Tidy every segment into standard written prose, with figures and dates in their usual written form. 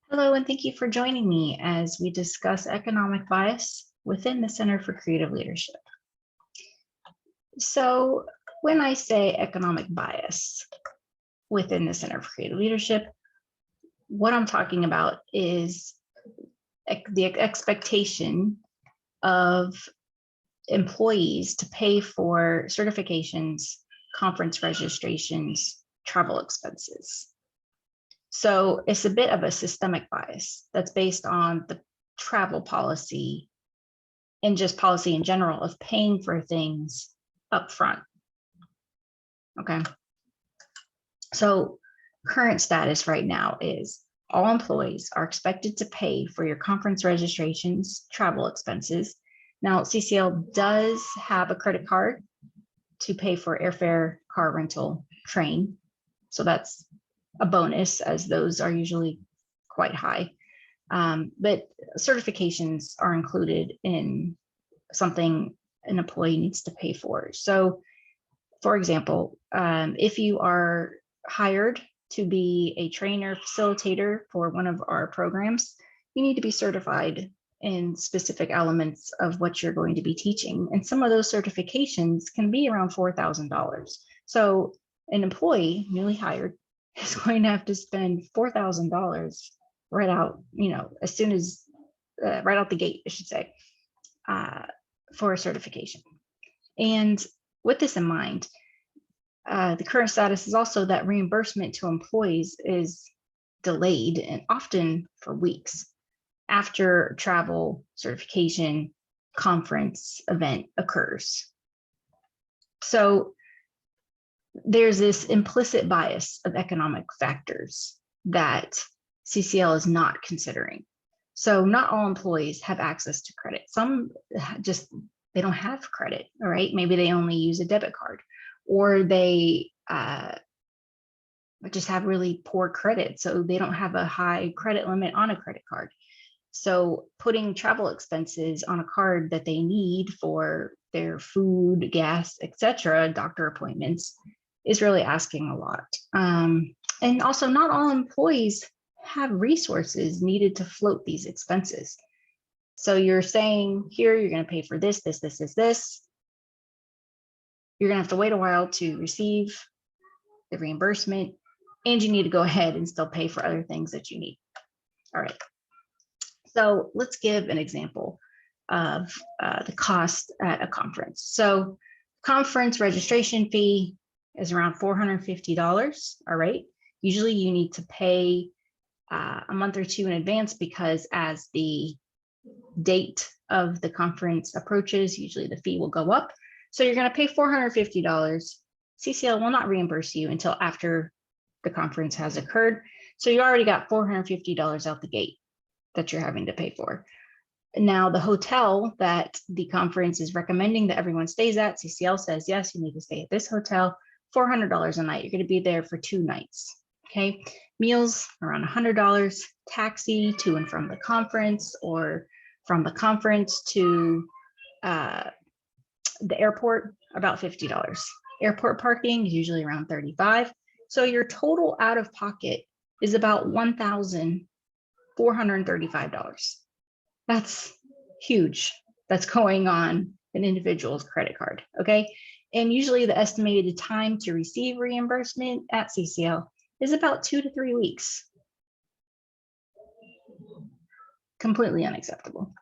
Hello, and thank you for joining me as we discuss economic bias within the Center for Creative Leadership. So when I say economic bias within the Center for Creative Leadership, what I'm talking about is the expectation of employees to pay for certifications, conference registrations, travel expenses. So it's a bit of a systemic bias that's based on the travel policy and just policy in general of paying for things up front. Okay. So current status right now is all employees are expected to pay for your conference registrations, travel expenses. Now, CCL does have a credit card to pay for airfare, car rental, train. So that's a bonus, as those are usually quite high. But certifications are included in something an employee needs to pay for. So, for example, if you are hired to be a trainer, facilitator for one of our programs, you need to be certified in specific elements of what you're going to be teaching. And some of those certifications can be around $4,000. So an employee newly hired is going to have to spend $4,000 right out, as soon as right out the gate, I should say, for a certification. And with this in mind, the current status is also that reimbursement to employees is delayed and often for weeks after travel, certification, conference event occurs. So there's this implicit bias of economic factors that CCL is not considering. So not all employees have access to credit. Some they don't have credit, all right? Maybe they only use a debit card, or they just have really poor credit, so they don't have a high credit limit on a credit card. So putting travel expenses on a card that they need for their food, gas, etc., doctor appointments is really asking a lot. And also, not all employees have resources needed to float these expenses. So you're saying here, you're going to pay for this, this, this, this, this. You're going to have to wait a while to receive the reimbursement, and you need to go ahead and still pay for other things that you need. All right. So let's give an example of the cost at a conference. So conference registration fee is around $450. All right. Usually you need to pay a month or two in advance, because as the date of the conference approaches, usually the fee will go up. So you're going to pay $450. CCL will not reimburse you until after the conference has occurred. So you already got $450 out the gate that you're having to pay for. Now, the hotel that the conference is recommending that everyone stays at, CCL says, yes, you need to stay at this hotel, $400 a night. You're going to be there for 2 nights. Okay. Meals around $100, taxi to and from the conference, or from the conference to the airport, about $50. Airport parking is usually around $35. So your total out of pocket is about $1,435. That's huge. That's going on an individual's credit card. Okay. And usually the estimated time to receive reimbursement at CCL is about 2 to 3 weeks. Completely unacceptable.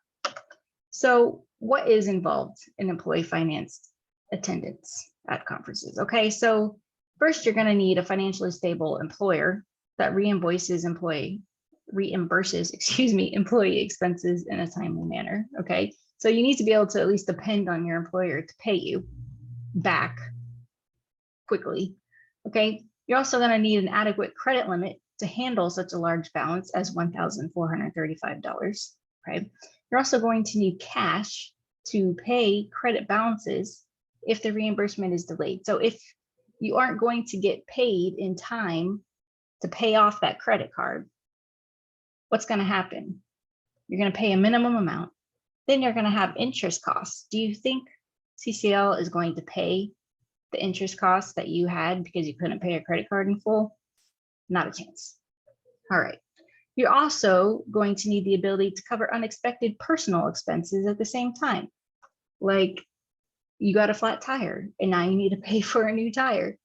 So what is involved in employee finance attendance at conferences? Okay, so first you're going to need a financially stable employer that reimburses employee expenses in a timely manner. Okay, so you need to be able to at least depend on your employer to pay you back quickly. Okay, you're also going to need an adequate credit limit to handle such a large balance as $1,435. Right. You're also going to need cash to pay credit balances if the reimbursement is delayed. So if you aren't going to get paid in time to pay off that credit card, what's going to happen? You're going to pay a minimum amount. Then you're going to have interest costs. Do you think CCL is going to pay the interest costs that you had because you couldn't pay a credit card in full? Not a chance. All right. You're also going to need the ability to cover unexpected personal expenses at the same time. Like you got a flat tire and now you need to pay for a new tire.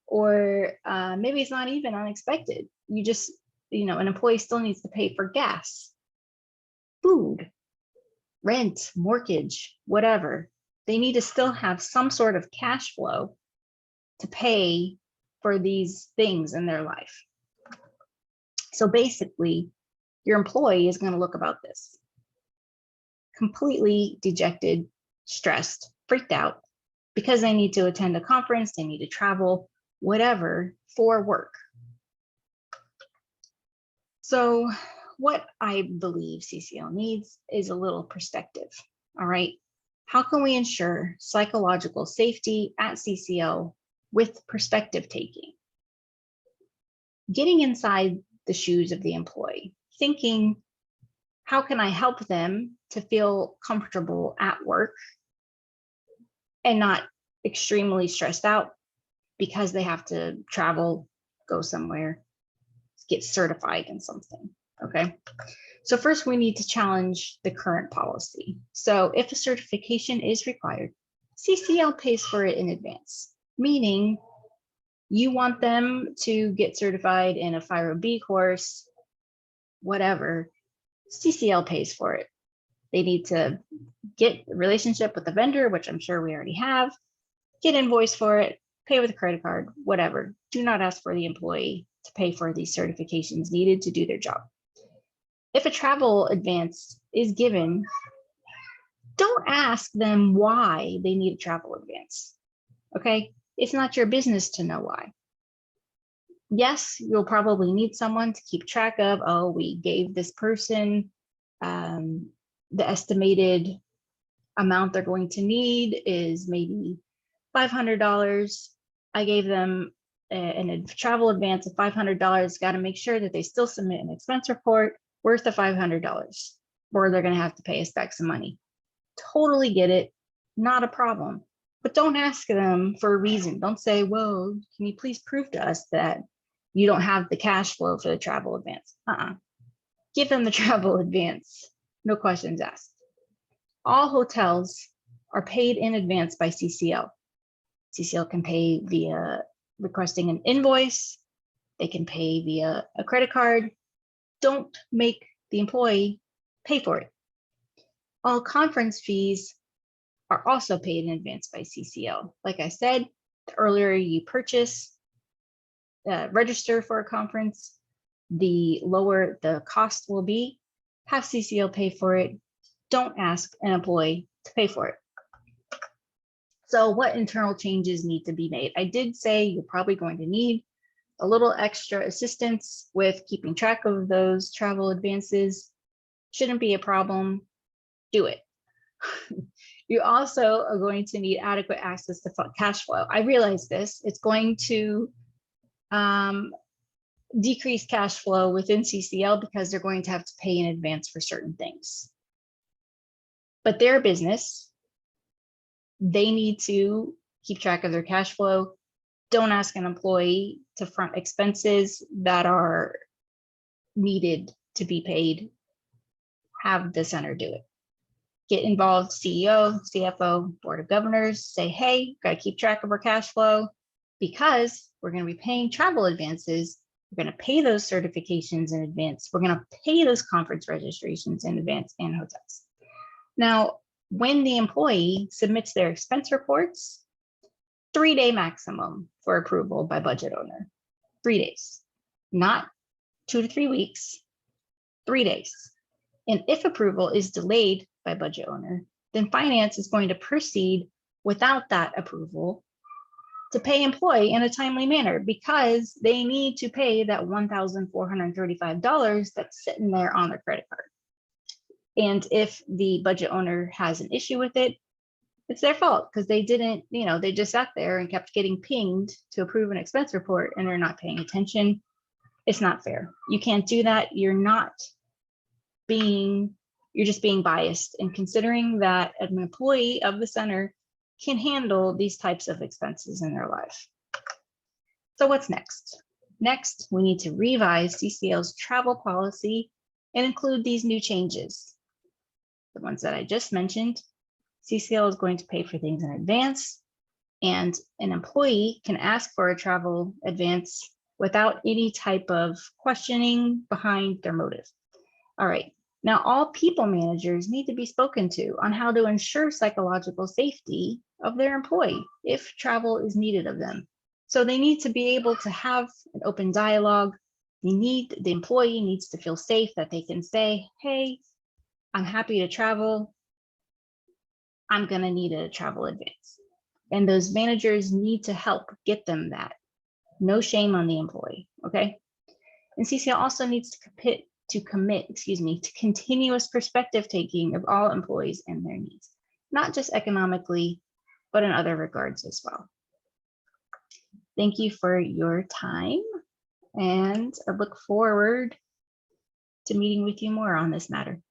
Or maybe it's not even unexpected. You just, an employee still needs to pay for gas, food, rent, mortgage, whatever. They need to still have some sort of cash flow to pay for these things in their life. So basically, your employee is going to look about this. Completely dejected, stressed, freaked out because they need to attend a conference, they need to travel, whatever, for work. So what I believe CCL needs is a little perspective, all right? How can we ensure psychological safety at CCL with perspective taking? Getting inside the shoes of the employee, thinking, how can I help them to feel comfortable at work and not extremely stressed out because they have to travel, go somewhere, get certified in something, okay? So first we need to challenge the current policy. So if a certification is required, CCL pays for it in advance, meaning you want them to get certified in a FIRO B course, whatever, CCL pays for it. They need to get a relationship with the vendor, which I'm sure we already have, get invoice for it, pay with a credit card, whatever. Do not ask for the employee to pay for these certifications needed to do their job. If a travel advance is given, don't ask them why they need a travel advance, okay? It's not your business to know why. Yes, you'll probably need someone to keep track of, oh, we gave this person the estimated amount they're going to need is maybe $500. I gave them a travel advance of $500. Got to make sure that they still submit an expense report worth the $500, or they're going to have to pay us back some money. Totally get it, not a problem. But don't ask them for a reason. Don't say, whoa, can you please prove to us that you don't have the cash flow for the travel advance? Give them the travel advance, no questions asked. All hotels are paid in advance by CCL. CCL can pay via requesting an invoice. They can pay via a credit card. Don't make the employee pay for it. All conference fees are also paid in advance by CCL. Like I said, the earlier you purchase, register for a conference, the lower the cost will be. Have CCL pay for it. Don't ask an employee to pay for it. So what internal changes need to be made? I did say you're probably going to need a little extra assistance with keeping track of those travel advances. Shouldn't be a problem. Do it. You also are going to need adequate access to cash flow. I realize this. It's going to decrease cash flow within CCL because they're going to have to pay in advance for certain things. But their business, they need to keep track of their cash flow. Don't ask an employee to front expenses that are needed to be paid. Have the center do it. Get involved, CEO, CFO, board of governors, say, hey, got to keep track of our cash flow because we're going to be paying travel advances. We're going to pay those certifications in advance. We're going to pay those conference registrations in advance and hotels. Now, when the employee submits their expense reports, 3-day maximum for approval by budget owner. 3 days, not 2 to 3 weeks, 3 days. And if approval is delayed by budget owner, then finance is going to proceed without that approval to pay employee in a timely manner because they need to pay that $1,435 that's sitting there on their credit card. And if the budget owner has an issue with it, it's their fault because they didn't, they just sat there and kept getting pinged to approve an expense report and they're not paying attention. It's not fair. You can't do that. You're just being biased and considering that an employee of the center can handle these types of expenses in their life. So what's next? Next, we need to revise CCL's travel policy and include these new changes. The ones that I just mentioned, CCL is going to pay for things in advance, and an employee can ask for a travel advance without any type of questioning behind their motive. All right, now all people managers need to be spoken to on how to ensure psychological safety of their employee if travel is needed of them. So they need to be able to have an open dialogue. The employee needs to feel safe that they can say, hey, I'm happy to travel. I'm gonna need a travel advance. And those managers need to help get them that. No shame on the employee, okay? And CCL also needs to commit to continuous perspective taking of all employees and their needs, not just economically, but in other regards as well. Thank you for your time, and I look forward to meeting with you more on this matter.